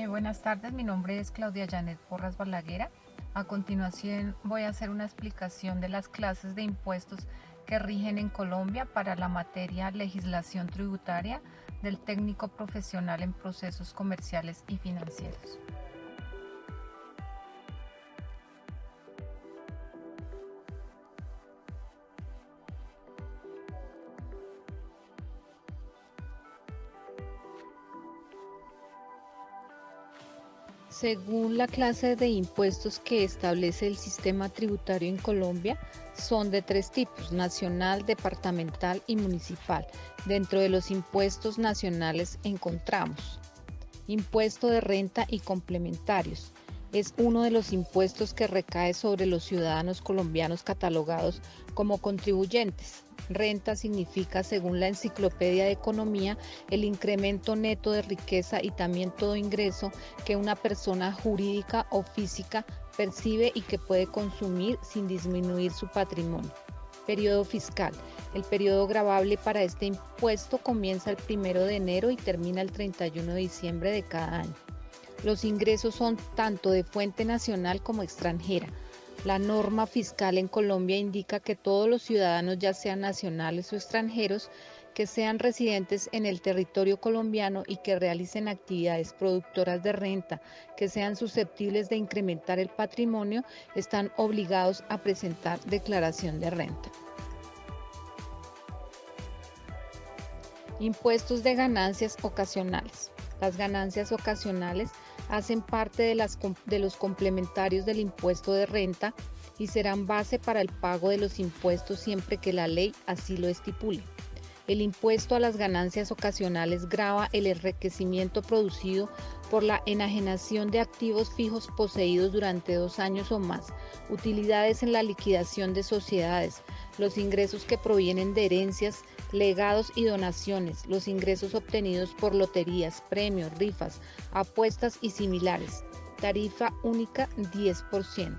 Buenas tardes, mi nombre es Claudia Janet Porras Balaguera. A continuación voy a hacer una explicación de las clases de impuestos que rigen en Colombia para la materia legislación tributaria del técnico profesional en procesos comerciales y financieros. Según la clase de impuestos que establece el sistema tributario en Colombia, son de tres tipos: nacional, departamental y municipal. Dentro de los impuestos nacionales encontramos impuesto de renta y complementarios. Es uno de los impuestos que recae sobre los ciudadanos colombianos catalogados como contribuyentes. Renta significa, según la Enciclopedia de Economía, el incremento neto de riqueza y también todo ingreso que una persona jurídica o física percibe y que puede consumir sin disminuir su patrimonio. Periodo fiscal. El periodo gravable para este impuesto comienza el 1 de enero y termina el 31 de diciembre de cada año. Los ingresos son tanto de fuente nacional como extranjera. La norma fiscal en Colombia indica que todos los ciudadanos, ya sean nacionales o extranjeros, que sean residentes en el territorio colombiano y que realicen actividades productoras de renta que sean susceptibles de incrementar el patrimonio, están obligados a presentar declaración de renta. Impuestos de ganancias ocasionales. Las ganancias ocasionales hacen parte de los complementarios del impuesto de renta y serán base para el pago de los impuestos siempre que la ley así lo estipule. El impuesto a las ganancias ocasionales grava el enriquecimiento producido por la enajenación de activos fijos poseídos durante 2 años o más, utilidades en la liquidación de sociedades, los ingresos que provienen de herencias, legados y donaciones, los ingresos obtenidos por loterías, premios, rifas, apuestas y similares. Tarifa única 10%.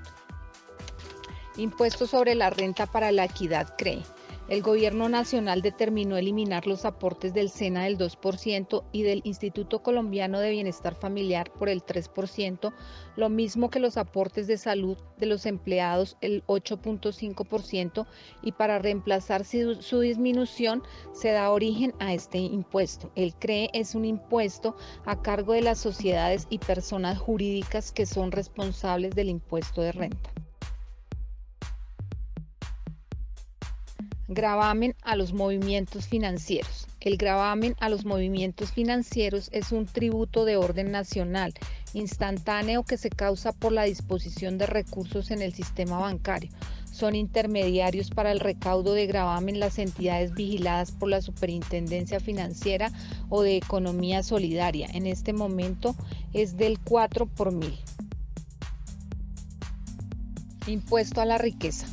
Impuesto sobre la renta para la equidad CREE. El Gobierno Nacional determinó eliminar los aportes del SENA del 2% y del Instituto Colombiano de Bienestar Familiar por el 3%, lo mismo que los aportes de salud de los empleados el 8.5%, y para reemplazar su disminución se da origen a este impuesto. El CREE es un impuesto a cargo de las sociedades y personas jurídicas que son responsables del impuesto de renta. Gravamen a los movimientos financieros. El gravamen a los movimientos financieros es un tributo de orden nacional, instantáneo, que se causa por la disposición de recursos en el sistema bancario. Son intermediarios para el recaudo de gravamen las entidades vigiladas por la Superintendencia Financiera o de Economía Solidaria. En este momento es del 4 por 1000. Impuesto a la riqueza.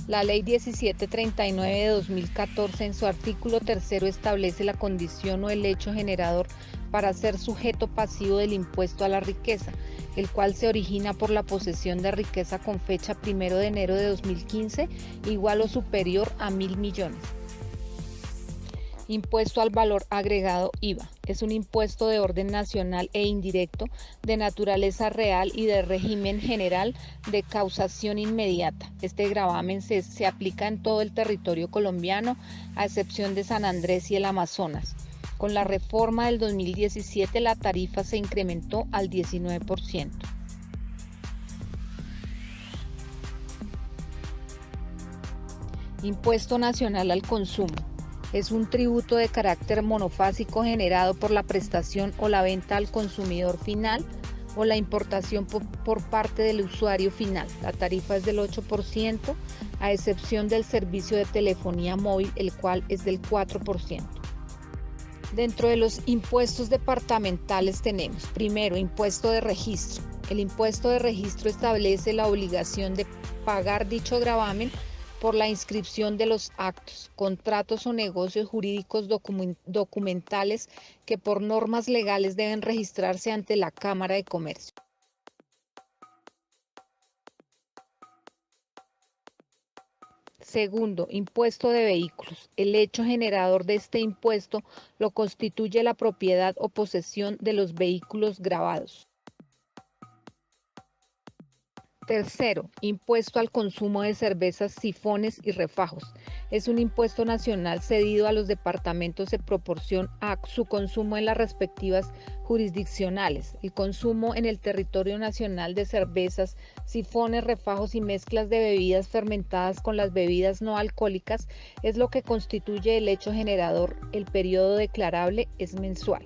La Ley 1739 de 2014 en su artículo 3 establece la condición o el hecho generador para ser sujeto pasivo del impuesto a la riqueza, el cual se origina por la posesión de riqueza con fecha 1 de enero de 2015, igual o superior a 1.000 millones. Impuesto al valor agregado IVA. Es un impuesto de orden nacional e indirecto, de naturaleza real y de régimen general de causación inmediata. Este gravamen se aplica en todo el territorio colombiano, a excepción de San Andrés y el Amazonas. Con la reforma del 2017 la tarifa se incrementó al 19%. Impuesto nacional al consumo. Es un tributo de carácter monofásico generado por la prestación o la venta al consumidor final o la importación por parte del usuario final. La tarifa es del 8%, a excepción del servicio de telefonía móvil, el cual es del 4%. Dentro de los impuestos departamentales tenemos, primero, impuesto de registro. El impuesto de registro establece la obligación de pagar dicho gravamen por la inscripción de los actos, contratos o negocios jurídicos documentales que por normas legales deben registrarse ante la Cámara de Comercio. Segundo, impuesto de vehículos. El hecho generador de este impuesto lo constituye la propiedad o posesión de los vehículos gravados. Tercero, impuesto al consumo de cervezas, sifones y refajos. Es un impuesto nacional cedido a los departamentos en proporción a su consumo en las respectivas jurisdiccionales. El consumo en el territorio nacional de cervezas, sifones, refajos y mezclas de bebidas fermentadas con las bebidas no alcohólicas es lo que constituye el hecho generador. El periodo declarable es mensual.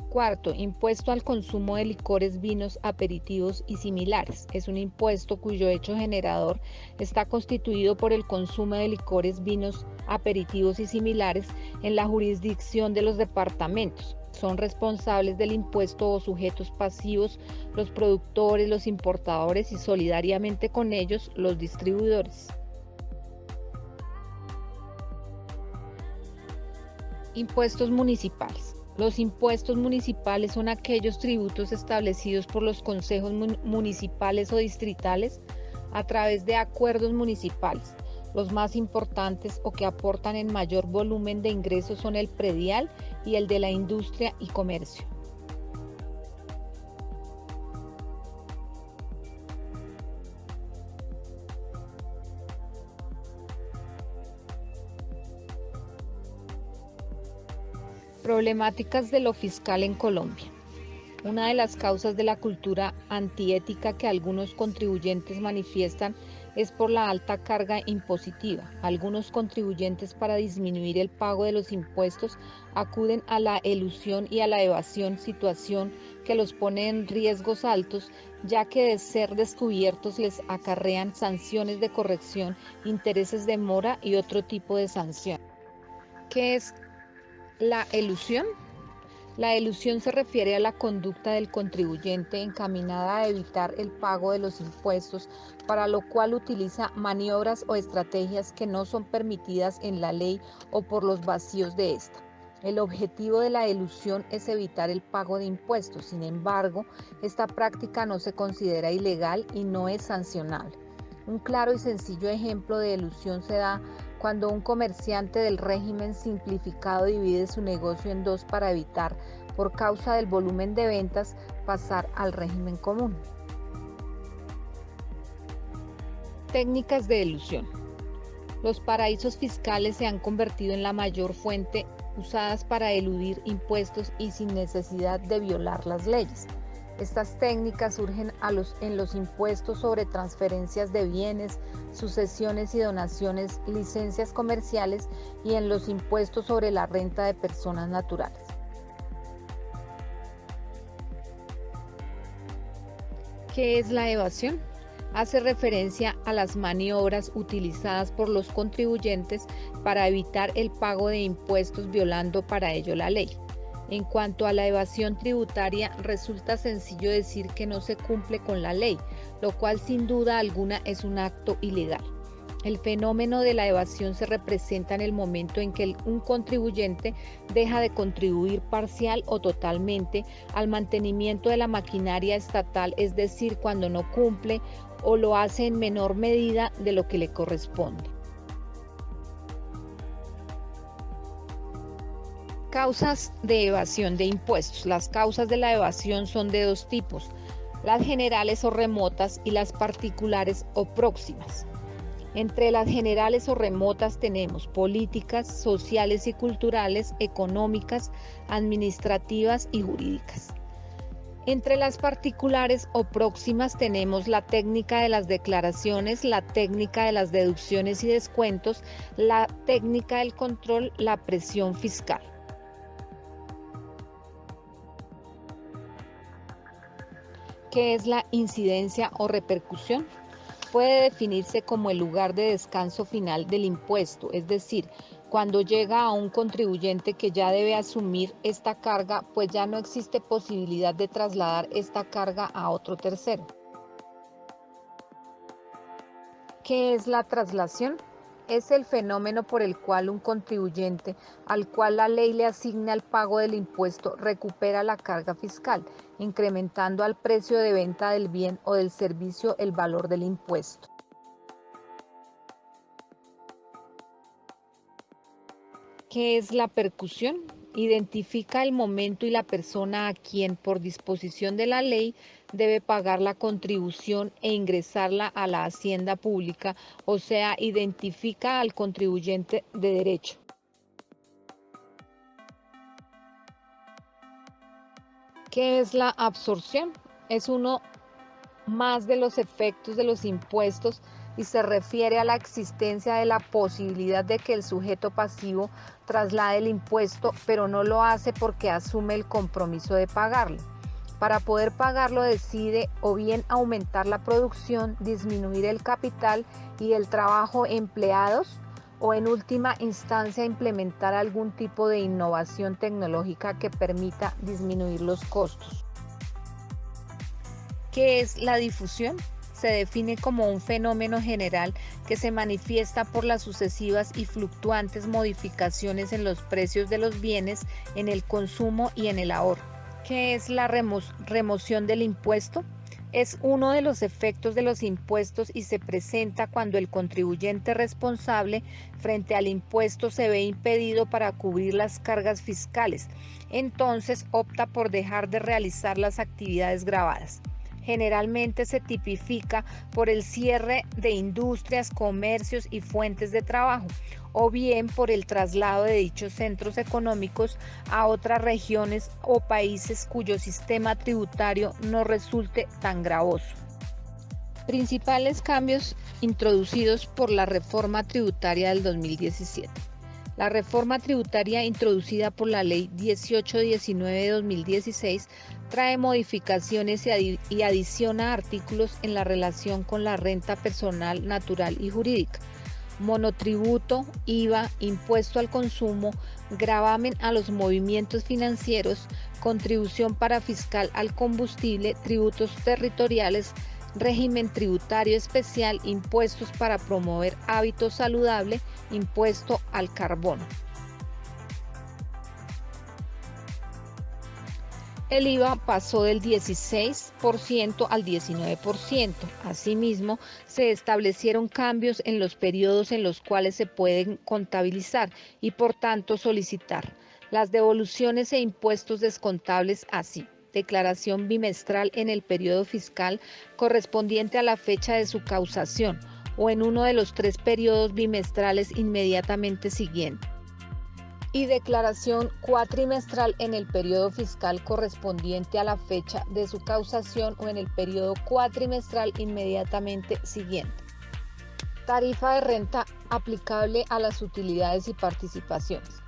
Cuarto, impuesto al consumo de licores, vinos, aperitivos y similares. Es un impuesto cuyo hecho generador está constituido por el consumo de licores, vinos, aperitivos y similares en la jurisdicción de los departamentos. Son responsables del impuesto o sujetos pasivos los productores, los importadores y solidariamente con ellos los distribuidores. Impuestos municipales. Los impuestos municipales son aquellos tributos establecidos por los consejos municipales o distritales a través de acuerdos municipales. Los más importantes o que aportan en mayor volumen de ingresos son el predial y el de la industria y comercio. Problemáticas de lo fiscal en Colombia. Una de las causas de la cultura antiética que algunos contribuyentes manifiestan es por la alta carga impositiva. Algunos contribuyentes, para disminuir el pago de los impuestos, acuden a la elusión y a la evasión, situación que los pone en riesgos altos, ya que de ser descubiertos les acarrean sanciones de corrección, intereses de mora y otro tipo de sanción. ¿Qué es la elusión? La elusión se refiere a la conducta del contribuyente encaminada a evitar el pago de los impuestos, para lo cual utiliza maniobras o estrategias que no son permitidas en la ley o por los vacíos de esta. El objetivo de la elusión es evitar el pago de impuestos. Sin embargo, esta práctica no se considera ilegal y no es sancionable. Un claro y sencillo ejemplo de elusión se da cuando un comerciante del régimen simplificado divide su negocio en dos para evitar, por causa del volumen de ventas, pasar al régimen común. Técnicas de elusión. Los paraísos fiscales se han convertido en la mayor fuente usadas para eludir impuestos y sin necesidad de violar las leyes. Estas técnicas surgen en los impuestos sobre transferencias de bienes, sucesiones y donaciones, licencias comerciales y en los impuestos sobre la renta de personas naturales. ¿Qué es la evasión? Hace referencia a las maniobras utilizadas por los contribuyentes para evitar el pago de impuestos, violando para ello la ley. En cuanto a la evasión tributaria, resulta sencillo decir que no se cumple con la ley, lo cual sin duda alguna es un acto ilegal. El fenómeno de la evasión se representa en el momento en que un contribuyente deja de contribuir parcial o totalmente al mantenimiento de la maquinaria estatal, es decir, cuando no cumple o lo hace en menor medida de lo que le corresponde. Causas de evasión de impuestos. Las causas de la evasión son de dos tipos: las generales o remotas y las particulares o próximas. Entre las generales o remotas tenemos políticas, sociales y culturales, económicas, administrativas y jurídicas. Entre las particulares o próximas tenemos la técnica de las declaraciones, la técnica de las deducciones y descuentos, la técnica del control, la presión fiscal. ¿Qué es la incidencia o repercusión? Puede definirse como el lugar de descanso final del impuesto, es decir, cuando llega a un contribuyente que ya debe asumir esta carga, pues ya no existe posibilidad de trasladar esta carga a otro tercero. ¿Qué es la traslación? Es el fenómeno por el cual un contribuyente al cual la ley le asigna el pago del impuesto recupera la carga fiscal, incrementando al precio de venta del bien o del servicio el valor del impuesto. ¿Qué es la percusión? Identifica el momento y la persona a quien, por disposición de la ley, debe pagar la contribución e ingresarla a la hacienda pública, o sea, identifica al contribuyente de derecho. ¿Qué es la absorción? Es uno más de los efectos de los impuestos y se refiere a la existencia de la posibilidad de que el sujeto pasivo traslade el impuesto, pero no lo hace porque asume el compromiso de pagarlo. Para poder pagarlo decide o bien aumentar la producción, disminuir el capital y el trabajo empleados, o en última instancia implementar algún tipo de innovación tecnológica que permita disminuir los costos. ¿Qué es la difusión? Se define como un fenómeno general que se manifiesta por las sucesivas y fluctuantes modificaciones en los precios de los bienes, en el consumo y en el ahorro. ¿Qué es la remoción del impuesto? Es uno de los efectos de los impuestos y se presenta cuando el contribuyente responsable frente al impuesto se ve impedido para cubrir las cargas fiscales. Entonces opta por dejar de realizar las actividades gravadas. Generalmente se tipifica por el cierre de industrias, comercios y fuentes de trabajo, o bien por el traslado de dichos centros económicos a otras regiones o países cuyo sistema tributario no resulte tan gravoso. Principales cambios introducidos por la reforma tributaria del 2017. La reforma tributaria introducida por la Ley 1819 de 2016 trae modificaciones y adiciona artículos en la relación con la renta personal, natural y jurídica, monotributo, IVA, impuesto al consumo, gravamen a los movimientos financieros, contribución parafiscal al combustible, tributos territoriales, régimen tributario especial, impuestos para promover hábitos saludables, impuesto al carbono. El IVA pasó del 16% al 19%. Asimismo, se establecieron cambios en los periodos en los cuales se pueden contabilizar y por tanto solicitar las devoluciones e impuestos descontables así. Declaración bimestral en el periodo fiscal correspondiente a la fecha de su causación o en uno de los 3 periodos bimestrales inmediatamente siguientes. Y declaración cuatrimestral en el periodo fiscal correspondiente a la fecha de su causación o en el periodo cuatrimestral inmediatamente siguiente. Tarifa de renta aplicable a las utilidades y participaciones.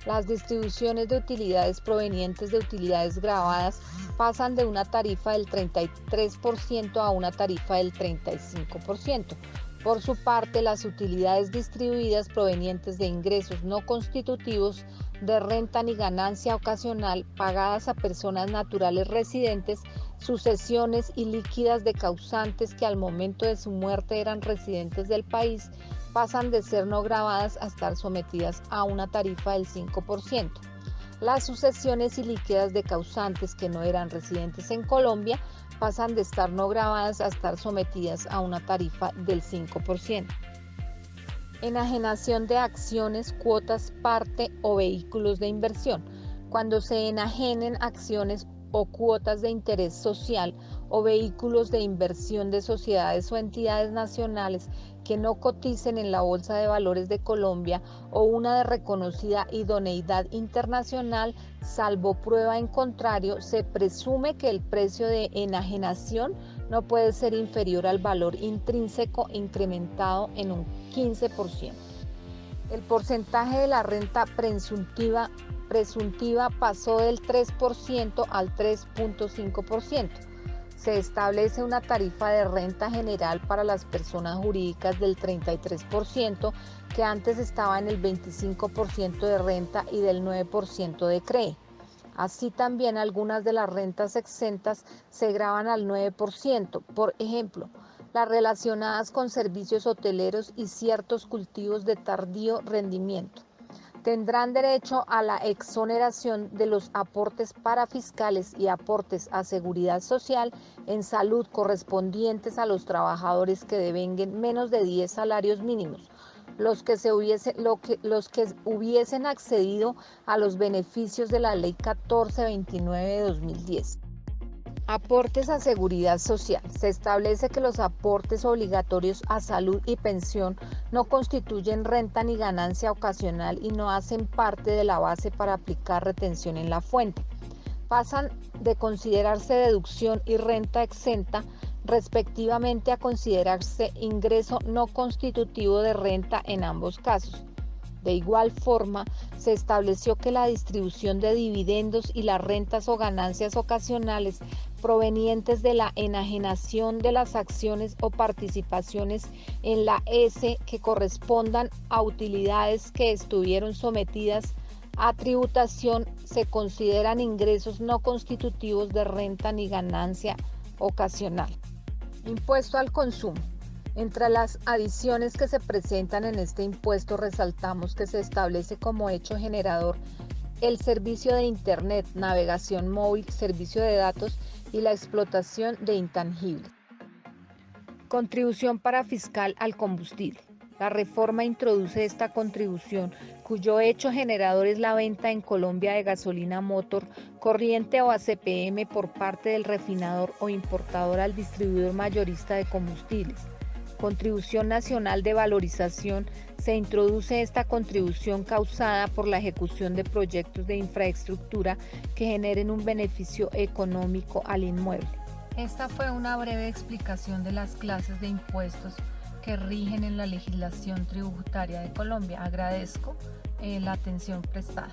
Las distribuciones de utilidades provenientes de utilidades gravadas pasan de una tarifa del 33% a una tarifa del 35%. Por su parte, las utilidades distribuidas provenientes de ingresos no constitutivos de renta ni ganancia ocasional pagadas a personas naturales residentes, sucesiones y líquidas de causantes que al momento de su muerte eran residentes del país, pasan de ser no gravadas a estar sometidas a una tarifa del 5%. Las sucesiones y líquidas de causantes que no eran residentes en Colombia pasan de estar no gravadas a estar sometidas a una tarifa del 5%. Enajenación de acciones, cuotas, parte o vehículos de inversión. Cuando se enajenen acciones o cuotas de interés social o vehículos de inversión de sociedades o entidades nacionales que no coticen en la Bolsa de Valores de Colombia o una de reconocida idoneidad internacional, salvo prueba en contrario, se presume que el precio de enajenación no puede ser inferior al valor intrínseco incrementado en un 15%. El porcentaje de la renta presuntiva pasó del 3% al 3.5%. Se establece una tarifa de renta general para las personas jurídicas del 33%, que antes estaba en el 25% de renta y del 9% de CRE. Así también algunas de las rentas exentas se gravan al 9%, por ejemplo, las relacionadas con servicios hoteleros y ciertos cultivos de tardío rendimiento. Tendrán derecho a la exoneración de los aportes parafiscales y aportes a seguridad social en salud correspondientes a los trabajadores que devenguen menos de 10 salarios mínimos, los que hubiesen accedido a los beneficios de la Ley 1429 de 2010. Aportes a seguridad social. Se establece que los aportes obligatorios a salud y pensión no constituyen renta ni ganancia ocasional y no hacen parte de la base para aplicar retención en la fuente. Pasan de considerarse deducción y renta exenta, respectivamente, a considerarse ingreso no constitutivo de renta en ambos casos. De igual forma, se estableció que la distribución de dividendos y las rentas o ganancias ocasionales provenientes de la enajenación de las acciones o participaciones en la S que correspondan a utilidades que estuvieron sometidas a tributación se consideran ingresos no constitutivos de renta ni ganancia ocasional. Impuesto al consumo. Entre las adiciones que se presentan en este impuesto resaltamos que se establece como hecho generador el servicio de Internet, navegación móvil, servicio de datos y la explotación de intangibles. Contribución parafiscal al combustible. La reforma introduce esta contribución, cuyo hecho generador es la venta en Colombia de gasolina motor, corriente o ACPM por parte del refinador o importador al distribuidor mayorista de combustibles. Contribución nacional de valorización. Se introduce esta contribución causada por la ejecución de proyectos de infraestructura que generen un beneficio económico al inmueble. Esta fue una breve explicación de las clases de impuestos que rigen en la legislación tributaria de Colombia. Agradezco la atención prestada.